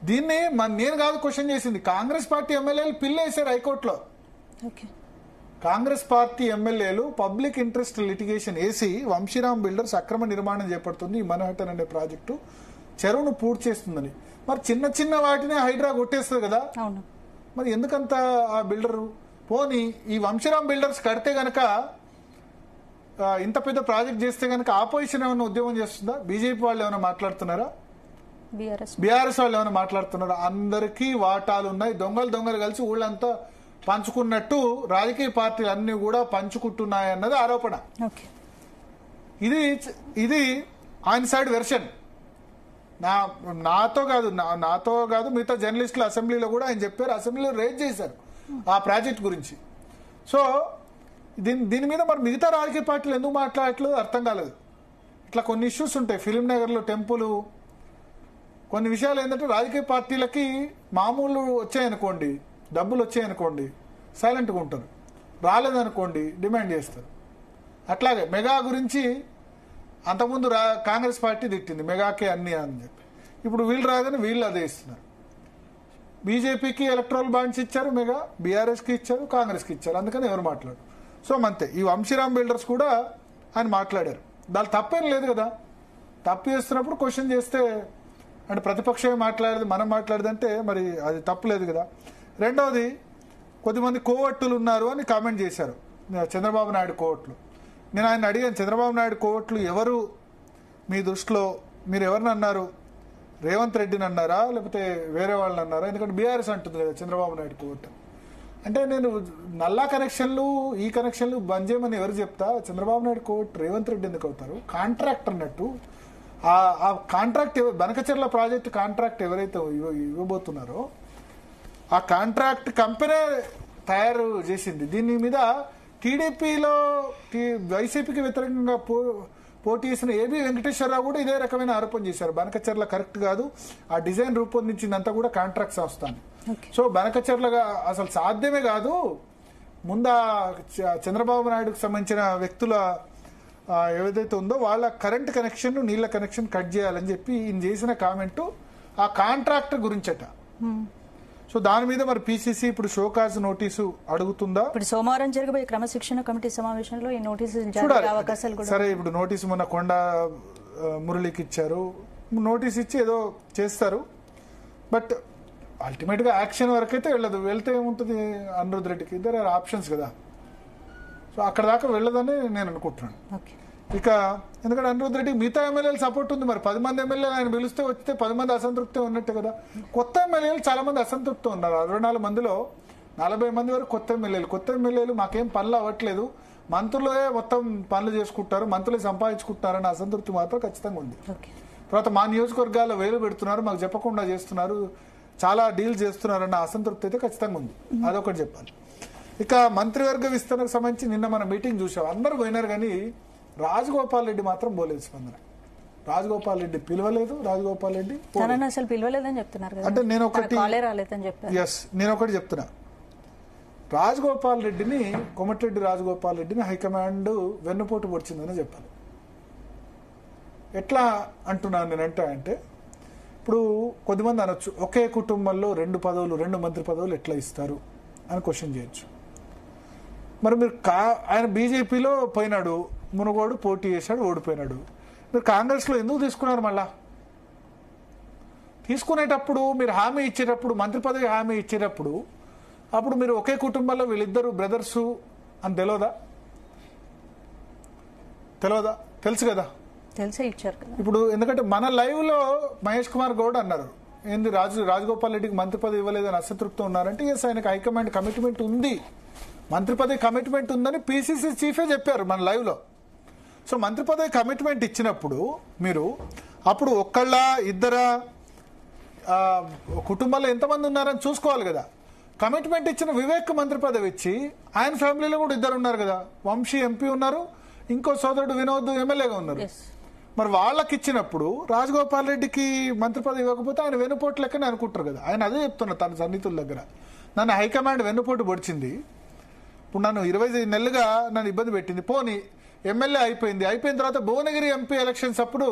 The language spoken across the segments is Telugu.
దీన్ని నేను కాదు క్వశ్చన్ చేసింది, కాంగ్రెస్ పార్టీ ఎమ్మెల్యేలు పిల్ వేశారు హైకోర్టులో. కాంగ్రెస్ పార్టీ ఎమ్మెల్యేలు పబ్లిక్ ఇంట్రెస్ట్ లిటిగేషన్ వేసి వంశీరామ్ బిల్డర్స్ అక్రమ నిర్మాణం చేపడుతుంది ఈ మనహట్టన్ అనే ప్రాజెక్టు, చెరువును పూర్తి చేస్తుందని. మరి చిన్న చిన్న వాటినే హైడ్రా కొట్టేస్తుంది కదా, మరి ఎందుకంత ఆ బిల్డర్ పోని ఈ వంశీరామ్ బిల్డర్స్ కడితే గనక ఇంత పెద్ద ప్రాజెక్ట్ చేస్తే గనక ఆపోజిషన్ ఏమైనా ఉద్యమం చేస్తుందా? బీజేపీ వాళ్ళు ఏమైనా మాట్లాడుతున్నారా? బీఆర్ఎస్ వాళ్ళు ఏమైనా మాట్లాడుతున్నారా? అందరికీ వాటాలు ఉన్నాయి, దొంగలు కలిసి ఊళ్ళంతా పంచుకున్నట్టు రాజకీయ పార్టీలు అన్ని కూడా పంచుకుంటున్నాయన్నది ఆరోపణ. ఇది ఆయన సైడ్ వెర్షన్. నాతో కాదు మిగతా జర్నలిస్టులు అసెంబ్లీలో కూడా ఆయన చెప్పారు, అసెంబ్లీలో రేజ్ చేశారు ఆ ప్రాజెక్ట్ గురించి. సో దీని మీద మరి మిగతా రాజకీయ పార్టీలు ఎందుకు మాట్లాడట్లేదు అర్థం కాలేదు. ఇట్లా కొన్ని ఇష్యూస్ ఉంటాయి, ఫిలిం నగర్లో టెంపుల్, కొన్ని విషయాలు ఏంటంటే రాజకీయ పార్టీలకి మామూలు వచ్చాయనుకోండి, డబ్బులు వచ్చాయనుకోండి సైలెంట్గా ఉంటారు, రాలేదనుకోండి డిమాండ్ చేస్తారు. అట్లాగే మెగా గురించి అంతకుముందు కాంగ్రెస్ పార్టీ తిట్టింది మెగాకే అన్ని అని చెప్పి, ఇప్పుడు వీళ్ళు రాగానే వీళ్ళు అదే ఇస్తున్నారు. బీజేపీకి ఎలక్ట్రల్ బాండ్స్ ఇచ్చారు మెగా, బీఆర్ఎస్కి ఇచ్చారు, కాంగ్రెస్కి ఇచ్చారు, అందుకని ఎవరు మాట్లాడు. సో అంతే, ఈ వంశీరామ్ బిల్డర్స్ కూడా ఆయన మాట్లాడారు, దాని తప్పేం లేదు కదా. తప్పు చేస్తున్నప్పుడు క్వశ్చన్ చేస్తే అంటే ప్రతిపక్షమే మాట్లాడేది మనం మాట్లాడదంటే మరి అది తప్పులేదు కదా. రెండవది, కొద్దిమంది కోవట్టులు ఉన్నారు అని కామెంట్ చేశారు చంద్రబాబు నాయుడు కోవట్లు. నేను ఆయన అడిగాను, చంద్రబాబు నాయుడు కోవట్లు ఎవరు మీ దృష్టిలో, మీరు ఎవరిని అన్నారు? రేవంత్ రెడ్డిని అన్నారా లేకపోతే వేరే వాళ్ళని అన్నారా? ఎందుకంటే బీఆర్ఎస్ అంటుంది కదా చంద్రబాబు నాయుడు కోవట్ అంటే. నేను నల్లా కనెక్షన్లు ఈ కనెక్షన్లు బంద్ చేయమని ఎవరు చెప్తా? చంద్రబాబు నాయుడు కోవట్ రేవంత్ రెడ్డి ఎందుకు అవుతారు? కాంట్రాక్ట్ అన్నట్టు ఆ కాంట్రాక్ట్ బనకచెర్ల ప్రాజెక్టు కాంట్రాక్ట్ ఎవరైతే ఇవ్వబోతున్నారో ఆ కాంట్రాక్ట్ కంపెనీ తయారు చేసింది. దీని మీద టీడీపీలో వైసీపీకి వ్యతిరేకంగా పోటీ చేసిన ఏబీ వెంకటేశ్వరరావు కూడా ఇదే రకమైన ఆరోపణ చేశారు, బనకచెర్ల కరెక్ట్ కాదు, ఆ డిజైన్ రూపొందించిందంతా కూడా కాంట్రాక్ట్ సంస్థ అని. సో బనకచెర్లగా అసలు సాధ్యమే కాదు, ముందు చంద్రబాబు నాయుడుకు సంబంధించిన వ్యక్తుల ఏదైతే ఉందో వాళ్ళ కరెంట్ కనెక్షన్ నీళ్ల కనెక్షన్ కట్ చేయాలని చెప్పి ఈయన చేసిన కామెంటు ఆ కాంట్రాక్ట్ గురించట. సో దాని మీద మరి పీసీసీ ఇప్పుడు షోకాజ్ నోటీసు అడుగుతుందా? ఇప్పుడు సోమవారం జరగబోయే క్రమశిక్షణ కమిటీ సమావేశంలో ఈ నోటీసు అవకాశాలు. సరే, ఇప్పుడు నోటీసు మొన్న కొండ మురళికి ఇచ్చారు, నోటీస్ ఇచ్చి ఏదో చేస్తారు, బట్ అల్టిమేట్ గా యాక్షన్ వరకు అయితే వెళ్ళదు. వెళ్తే ఏముంటుంది, అనిరుద్ రెడ్డికి ఇద్దరు ఆప్షన్స్ కదా, సో అక్కడ దాకా వెళ్ళదని నేను అనుకుంటున్నాను. ఇక ఎందుకంటే అనిరుద్ రెడ్డి మిగతా ఎమ్మెల్యేలు సపోర్ట్ ఉంది, మరి 10 మంది ఎమ్మెల్యేలు ఆయన పిలిస్తే వస్తే 10 మంది అసంతృప్తి ఉన్నట్టే కదా. కొత్త ఎమ్మెల్యేలు చాలా మంది అసంతృప్తి ఉన్నారు, 64 మందిలో 40 మంది వరకు కొత్త ఎమ్మెల్యేలు మాకేం పనులు అవ్వట్లేదు, మంత్రులే మొత్తం పనులు చేసుకుంటారు, మంత్రులే సంపాదించుకుంటారన్న అసంతృప్తి మాత్రం ఖచ్చితంగా ఉంది. తర్వాత మా నియోజకవర్గాల్లో వేలు పెడుతున్నారు, మాకు చెప్పకుండా చేస్తున్నారు, చాలా డీల్ చేస్తున్నారన్న అసంతృప్తి అయితే ఖచ్చితంగా ఉంది, అదొకటి చెప్పాలి. ఇక మంత్రివర్గ విస్తరణకు సంబంధించి నిన్న మన మీటింగ్ చూసాం, అందరూ పోయినారు కానీ రాజగోపాల్ రెడ్డి మాత్రం పోలేదు స్పందన. రాజగోపాల్ రెడ్డి పిలవలేదు, రాజగోపాల్ రెడ్డి అసలు పిలవలేదని చెప్తున్నారు. అంటే నేను ఒకటి చెప్తున్నా, రాజగోపాల్ రెడ్డిని, కోమటిరెడ్డి రాజగోపాల్ రెడ్డిని హైకమాండ్ వెన్నుపోటు పొడిచిందని చెప్పాలి. ఎట్లా అంటున్నాను నేనంటే అంటే ఇప్పుడు కొద్దిమంది అనొచ్చు, ఒకే కుటుంబంలో 2 పదవులు 2 మంత్రి పదవులు ఎట్లా ఇస్తారు అని క్వశ్చన్ చేయొచ్చు. మరి మీరు ఆయన బీజేపీలో పోయినాడు, మునుగోడు పోటీ చేశాడు, ఓడిపోయినాడు, మీరు కాంగ్రెస్లో ఎందుకు తీసుకున్నారు? మళ్ళా తీసుకునేటప్పుడు మీరు హామీ ఇచ్చేటప్పుడు, మంత్రి పదవి హామీ ఇచ్చేటప్పుడు అప్పుడు మీరు ఒకే కుటుంబంలో వీళ్ళిద్దరు బ్రదర్సు అని తెలియదా? తెలుసు కదా, తెలిసే ఇచ్చారు కదా. ఇప్పుడు ఎందుకంటే మన లైవ్ లో మహేష్ కుమార్ గౌడ్ అన్నారు, ఏంది రాజగోపాల్ రెడ్డికి మంత్రి పదవి ఇవ్వలేదని అసంతృప్తి ఉన్నారంటే ఎస్, ఆయనకు హైకమాండ్ కమిట్మెంట్ ఉంది, మంత్రి పదవి కమిట్మెంట్ ఉందని పీసీసీ చీఫే చెప్పారు మన లైవ్ లో. సో మంత్రి పదవి కమిట్మెంట్ ఇచ్చినప్పుడు మీరు అప్పుడు ఒక్కళ్ళ ఇద్దరా కుటుంబాల్లో ఎంతమంది ఉన్నారని చూసుకోవాలి కదా. కమిట్మెంట్ ఇచ్చిన వివేక్ మంత్రి పదవి ఇచ్చి ఆయన ఫ్యామిలీలో కూడా 2 ఉన్నారు కదా, వంశీ ఎంపీ ఉన్నారు, ఇంకో సోదరుడు వినోద్ ఎమ్మెల్యేగా ఉన్నారు. మరి వాళ్ళకి ఇచ్చినప్పుడు రాజగోపాల్ రెడ్డికి మంత్రి పదవి ఇవ్వకపోతే ఆయన వెన్నుపోటు లెక్కనే అనుకుంటారు కదా. ఆయన అదే చెప్తున్నారు తన సన్నిహితుల దగ్గర, నన్ను హైకమాండ్ వెన్నుపోటు పొడిచింది, ఇప్పుడు నన్ను 25 నెలలుగా నన్ను ఇబ్బంది పెట్టింది, పోనీ ఎమ్మెల్యే అయిపోయిన తర్వాత భువనగిరి ఎంపీ ఎలక్షన్స్ అప్పుడు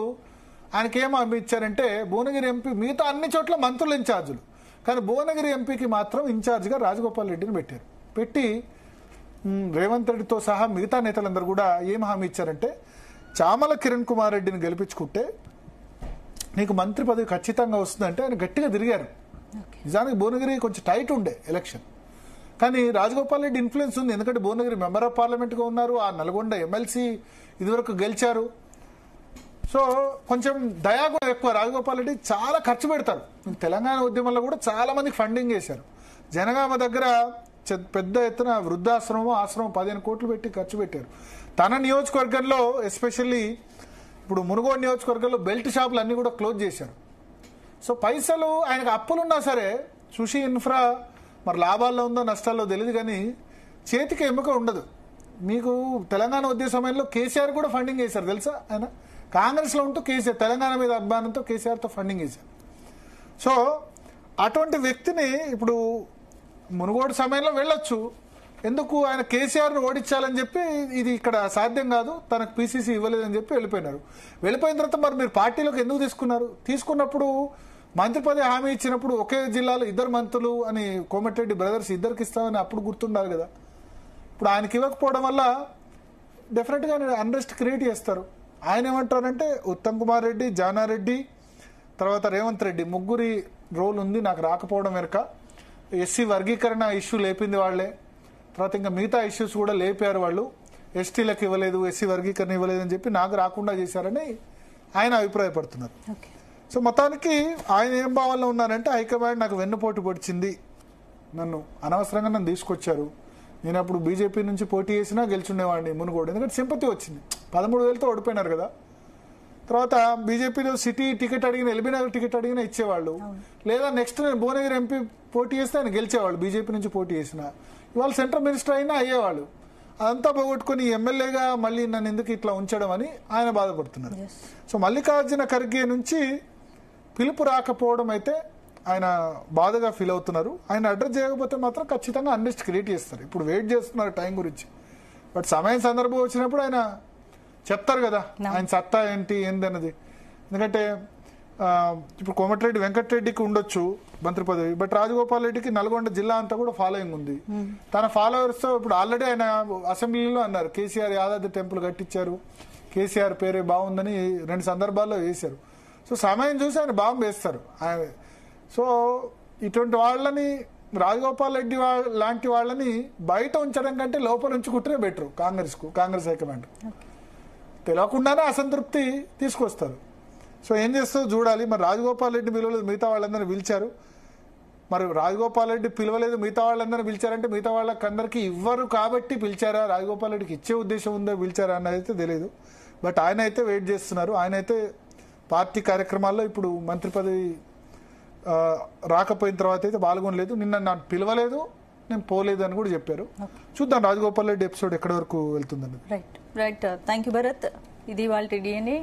ఆయనకి ఏం హామీ ఇచ్చారంటే భువనగిరి ఎంపీ మిగతా అన్ని చోట్ల మంత్రులు ఇన్ఛార్జీలు, కానీ భువనగిరి ఎంపీకి మాత్రం ఇన్ఛార్జిగా రాజగోపాల్ రెడ్డిని పెట్టారు. పెట్టి రేవంత్ రెడ్డితో సహా మిగతా నేతలందరూ కూడా ఏం హామీ ఇచ్చారంటే చామల కిరణ్ కుమార్ రెడ్డిని గెలిపించుకుంటే నీకు మంత్రి పదవి ఖచ్చితంగా వస్తుందంటే ఆయన గట్టిగా తిరిగారు. నిజానికి భువనగిరి కొంచెం టైట్ ఉండే ఎలక్షన్, కానీ రాజగోపాల్ రెడ్డి ఇన్ఫ్లుయెన్స్ ఉంది. ఎందుకంటే భువనగిరి మెంబర్ ఆఫ్ పార్లమెంట్గా ఉన్నారు, ఆ నల్గొండ ఎమ్మెల్సీ ఇదివరకు గెలిచారు. సో కొంచెం దయాగుణం ఎక్కువ. రాజగోపాల్ రెడ్డి చాలా ఖర్చు పెడతారు. తెలంగాణ ఉద్యమంలో కూడా చాలా మందికి ఫండింగ్ చేశారు. జనగామ దగ్గర పెద్ద ఎత్తున వృద్ధాశ్రమం ఆశ్రమం 15 కోట్లు పెట్టి ఖర్చు పెట్టారు. తన నియోజకవర్గంలో ఎస్పెషల్లీ ఇప్పుడు మునుగోడు నియోజకవర్గంలో బెల్ట్ షాపులు అన్నీ కూడా క్లోజ్ చేశారు. సో పైసలు ఆయనకు అప్పులున్నా సరే సుషి ఇన్ఫ్రా మరి లాభాల్లో ఉందో నష్టాల్లో తెలియదు, కానీ చేతికి ఎముక ఉండదు. మీకు తెలంగాణ ఉద్యమ సమయంలో కేసీఆర్ కూడా ఫండింగ్ చేశారు తెలుసా. ఆయన కాంగ్రెస్లో ఉంటూ కేసీఆర్ తెలంగాణ మీద అభిమానంతో కేసీఆర్తో ఫండింగ్ చేశారు. సో అటువంటి వ్యక్తిని ఇప్పుడు మునుగోడు సమయంలో వెళ్ళొచ్చు. ఎందుకు ఆయన కేసీఆర్ను ఓడించాలని చెప్పి ఇది ఇక్కడ సాధ్యం కాదు, తనకు పీసీసీ ఇవ్వలేదని చెప్పి వెళ్ళిపోయినారు. వెళ్ళిపోయిన తర్వాత మరి మీరు పార్టీలోకి ఎందుకు తీసుకున్నారు? తీసుకున్నప్పుడు మంత్రి పదవి హామీ ఇచ్చినప్పుడు ఒకే జిల్లాలో 2 మంత్రులు అని కోమటిరెడ్డి బ్రదర్స్ ఇద్దరికి ఇస్తామని అప్పుడు గుర్తుండాలి కదా. ఇప్పుడు ఆయనకి ఇవ్వకపోవడం వల్ల డెఫినెట్గా అన్రెస్ట్ క్రియేట్ చేస్తారు. ఆయన ఏమంటారంటే ఉత్తమ్ కుమార్ రెడ్డి, జానారెడ్డి, తర్వాత రేవంత్ రెడ్డి ముగ్గురి రోల్ ఉంది నాకు రాకపోవడం వెనుక. ఎస్సీ వర్గీకరణ ఇష్యూ లేపింది వాళ్లే, తర్వాత ఇంకా మిగతా ఇష్యూస్ కూడా లేపారు వాళ్ళు. ఎస్టీలకు ఇవ్వలేదు, ఎస్సీ వర్గీకరణ ఇవ్వలేదు అని చెప్పి నాకు రాకుండా చేశారని ఆయన అభిప్రాయపడుతున్నారు. సో మొత్తానికి ఆయన ఏం భావనలో ఉన్నారంటే హైకమాండ్ నాకు వెన్నుపోటు పొడిచింది, అనవసరంగా నన్ను తీసుకొచ్చారు, నేను అప్పుడు బీజేపీ నుంచి పోటీ చేసినా గెలుచుండేవాడిని మునుగోడు, ఎందుకంటే సింపతి వచ్చింది. 13,000తో ఓడిపోయినారు కదా. తర్వాత బీజేపీలో సిటీ టికెట్ అడిగిన, ఎల్బీనగర్ టికెట్ అడిగినా ఇచ్చేవాళ్ళు, లేదా నెక్స్ట్ నేను భువనగిరి ఎంపీ పోటీ చేస్తే ఆయన గెలిచేవాళ్ళు, బీజేపీ నుంచి పోటీ చేసిన. ఇవాళ సెంట్రల్ మినిస్టర్ అయినా అయ్యేవాళ్ళు. అదంతా పోగొట్టుకుని ఎమ్మెల్యేగా మళ్ళీ నన్ను ఎందుకు ఇట్లా ఉంచడం అని ఆయన బాధపడుతున్నారు. సో మల్లికార్జున ఖర్గే నుంచి పిలుపు రాకపోవడం అయితే ఆయన బాధగా ఫీల్ అవుతున్నారు. ఆయన అడ్రస్ చేయకపోతే మాత్రం ఖచ్చితంగా అన్రెస్ట్ క్రియేట్ చేస్తారు. ఇప్పుడు వెయిట్ చేస్తున్నారు టైం గురించి. బట్ సమయం సందర్భం వచ్చినప్పుడు ఆయన చెప్తారు కదా ఆయన సత్తా ఏంటి ఏందన్నది. ఎందుకంటే ఇప్పుడు కోమటిరెడ్డి వెంకటరెడ్డికి ఉండొచ్చు మంత్రి పదవి, బట్ రాజగోపాల్ రెడ్డికి నల్గొండ జిల్లా అంతా కూడా ఫాలోయింగ్ ఉంది. తన ఫాలోవర్స్ తో ఇప్పుడు ఆల్రెడీ ఆయన అసెంబ్లీలో అన్నారు కేసీఆర్ యాదాద్రి టెంపుల్ కట్టించారు, కేసీఆర్ పేరే బాగుందని 2 సందర్భాల్లో వేశారు. సో సమయం చూసి ఆయన బాంబు వేస్తారు. సో ఇటువంటి వాళ్ళని రాజగోపాల్ రెడ్డి లాంటి వాళ్ళని బయట ఉంచడం కంటే లోపల ఉంచుకుంటేనే బెటర్ కాంగ్రెస్ హైకమాండ్. తెలియకుండానే అసంతృప్తి తీసుకొస్తారు. సో ఏం చేస్తుందో చూడాలి. మరి రాజగోపాల్ రెడ్డి పిలవలేదు, మిగతా వాళ్ళందరినీ పిలిచారు. మరి రాజగోపాల్ రెడ్డి పిలవలేదు, మిగతా వాళ్ళందరినీ పిలిచారంటే మిగతా వాళ్ళకందరికీ ఇవ్వరు కాబట్టి పిలిచారా, రాజగోపాల్ రెడ్డికి ఇచ్చే ఉద్దేశం ఉందో పిలిచారా అన్నది అయితే తెలియదు. బట్ ఆయన అయితే వెయిట్ చేస్తున్నారు. ఆయన అయితే పార్టీ కార్యక్రమాల్లో ఇప్పుడు మంత్రి పదవి రాకపోయిన తర్వాత అయితే పాల్గొనలేదు. నిన్న నాకు పిలవలేదు, నేను పోలేదు అని కూడా చెప్పారు. చూద్దాం రాజగోపాల్ రెడ్డి ఎపిసోడ్ ఎక్కడి వరకు వెళ్తుందని. Right thank you Bharat. ఇది వాళ్ళ DNA.